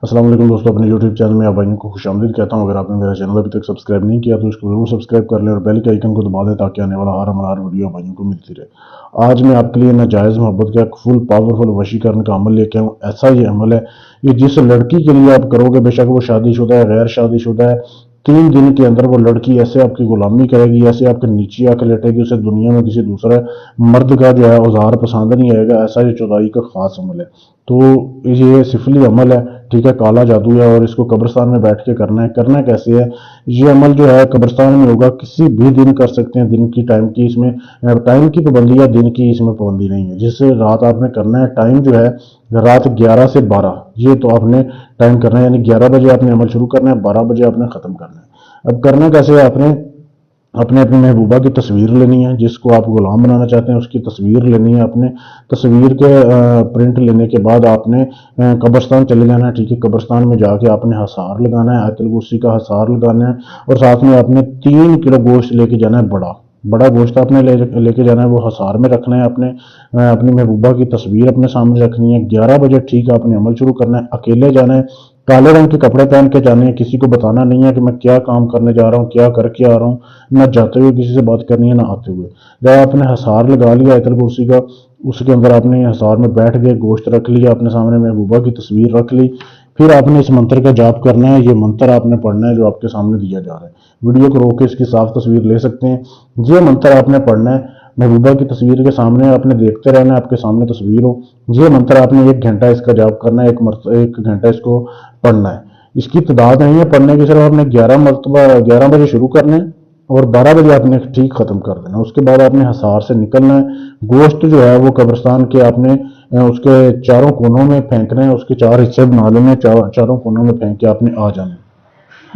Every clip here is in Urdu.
السلام علیکم دوستوں، اپنے یوٹیوب چینل میں آپ بھائیوں کو خوش آمدید کہتا ہوں۔ اگر آپ نے میرا چینل ابھی تک سبسکرائب نہیں کیا تو اس کو ضرور سبسکرائب کر لیں اور بیل کے آئیکن کو دبا دیں تاکہ آنے والا ہر ویڈیو بھائیوں کو ملتی رہے۔ آج میں آپ کے لیے ناجائز محبت کا ایک فل پاورفل وشیکرن کا عمل لے کے آؤں۔ ایسا یہ عمل ہے یہ جس لڑکی کے لیے آپ کرو گے، بے شک وہ شادی شدہ ہے، غیر شادی شدہ ہے، 3 دن کے اندر وہ لڑکی ایسے آپ کی غلامی کرے گی، ایسے آپ کے نیچے آ کے لیٹے گی، اسے دنیا میں کسی دوسرے مرد کا جو ہے اوزار پسند نہیں آئے گا۔ ایسا یہ چودائی کا خاص عمل ہے۔ تو یہ سفلی عمل ہے، ٹھیک ہے، کالا جادو ہے، اور اس کو قبرستان میں بیٹھ کے کرنا کیسے ہے؟ یہ عمل جو ہے قبرستان میں ہوگا، کسی بھی دن کر سکتے ہیں، دن کی ٹائم کی اس میں ٹائم کی پابندی ہے، دن کی اس میں پابندی نہیں ہے۔ جس رات آپ نے کرنا ہے، ٹائم جو ہے رات 11 سے 12، یہ تو آپ نے ٹائم کرنا ہے، یعنی 11 بجے آپ نے عمل شروع کرنا ہے، 12 بجے آپ نے ختم کرنا ہے۔ اب کرنا کیسے ہے؟ اپنے اپنی محبوبہ کی تصویر لینی ہے، جس کو آپ غلام بنانا چاہتے ہیں اس کی تصویر لینی ہے۔ اپنے تصویر کے پرنٹ لینے کے بعد آپ نے قبرستان چلے جانا ہے، ٹھیک ہے، قبرستان میں جا کے آپ نے حصار لگانا ہے، آیت الکرسی کا حصار لگانا ہے، اور ساتھ میں آپ نے 3 کلو گوشت لے کے جانا ہے، بڑا گوشت آپ نے لے کے جانا ہے، وہ حصار میں رکھنا ہے، اپنی محبوبہ کی تصویر اپنے سامنے رکھنی ہے۔ 11 بجے ٹھیک ہے آپ نے عمل شروع کرنا ہے، اکیلے جانا ہے، کالے رنگ کے کپڑے پہن کے جانے ہیں، کسی کو بتانا نہیں ہے کہ میں کیا کام کرنے جا رہا ہوں، کیا کر کے آ رہا ہوں، نہ جاتے ہوئے کسی سے بات کرنی ہے، نہ آتے ہوئے۔ جب آپ نے حصار لگا لیا آیت الکرسی کا، اس کے اندر آپ نے حصار میں بیٹھ گئے، گوشت رکھ لیا اپنے سامنے، محبوبہ کی تصویر رکھ لی، پھر آپ نے اس منتر کا جاپ کرنا ہے۔ یہ منتر آپ نے پڑھنا ہے جو آپ کے سامنے دیا جا رہا ہے۔ ویڈیو کو روک کے اس کی صاف تصویر لے سکتے ہیں۔ یہ منتر آپ نے پڑھنا ہے، محبوبہ کی تصویر کے سامنے آپ نے دیکھتے رہنا ہے، آپ کے سامنے تصویر ہو۔ یہ منتر آپ نے 1 گھنٹہ اس کا جاپ کرنا ہے، 1 گھنٹہ اس کو پڑھنا ہے۔ اس کی تعداد نہیں ہے پڑھنے کی، صرف آپ نے 11 بجے شروع کرنا ہے اور 12 بجے آپ نے ٹھیک ختم کر دینا۔ اس کے بعد آپ نے حصار سے نکلنا ہے، گوشت جو ہے وہ قبرستان کے آپ نے اس کے چاروں کونوں میں پھینکنا ہے، اس کے 4 حصے بنا لینے ہیں، چاروں کونوں میں پھینک کے آپ نے آ جانا ہے۔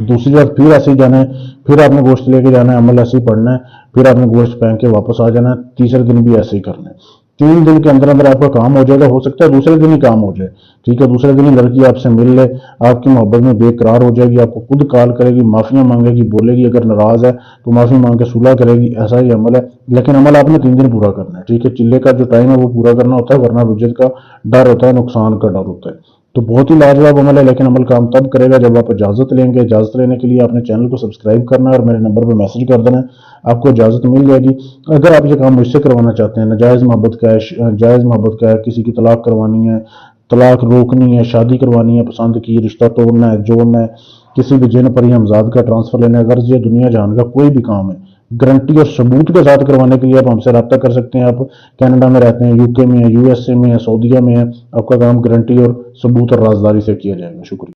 دوسری بار پھر ایسے ہی جانا ہے، پھر آپ نے گوشت لے کے جانا ہے، عمل ایسے ہی پڑھنا ہے، پھر آپ نے گوشت پھینک کے واپس آ جانا ہے۔ تیسرے دن بھی ایسے ہی کرنا ہے۔ 3 دن کے اندر آپ کا کام ہو جائے گا، ہو سکتا ہے دوسرے دن ہی کام ہو جائے، ٹھیک ہے، دوسرے دن ہی لڑکی آپ سے مل لے، آپ کی محبت میں بے قرار ہو جائے گی، آپ کو خود کال کرے گی، معافیاں مانگے گی، بولے گی، اگر ناراض ہے تو معافی مانگ کے صلح کرے گی۔ ایسا ہی عمل ہے، لیکن عمل آپ نے 3 دن پورا کرنا ہے، ٹھیک ہے، چلے کا جو ٹائم ہے وہ پورا کرنا ہوتا ہے، ورنہ رجت کا ڈر ہوتا ہے، نقصان کا ڈر ہوتا ہے۔ تو بہت ہی لاجواب عمل ہے، لیکن عمل کام تب کرے گا جب آپ اجازت لیں گے۔ اجازت لینے کے لیے آپ نے چینل کو سبسکرائب کرنا ہے اور میرے نمبر پہ میسج کر دینا ہے، آپ کو اجازت مل جائے گی۔ اگر آپ یہ کام مجھ سے کروانا چاہتے ہیں، ناجائز محبت کا ہے، جائز محبت کا ہے، کسی کی طلاق کروانی ہے، طلاق روکنی ہے، شادی کروانی ہے، پسند کی، رشتہ توڑنا ہے، جوڑنا ہے، کسی بھی جن پری ہمزاد کا ٹرانسفر لینا ہے، اگر یہ دنیا جہان کا کوئی بھی کام ہے، گارنٹی اور ثبوت کے ساتھ کروانے کے لیے آپ ہم سے رابطہ کر سکتے ہیں۔ آپ کینیڈا میں رہتے ہیں، UK میں ہیں، USA میں ہیں، سعودیہ میں ہیں، آپ کا کام گارنٹی اور ثبوت اور رازداری سے کیا جائے گا۔ شکریہ۔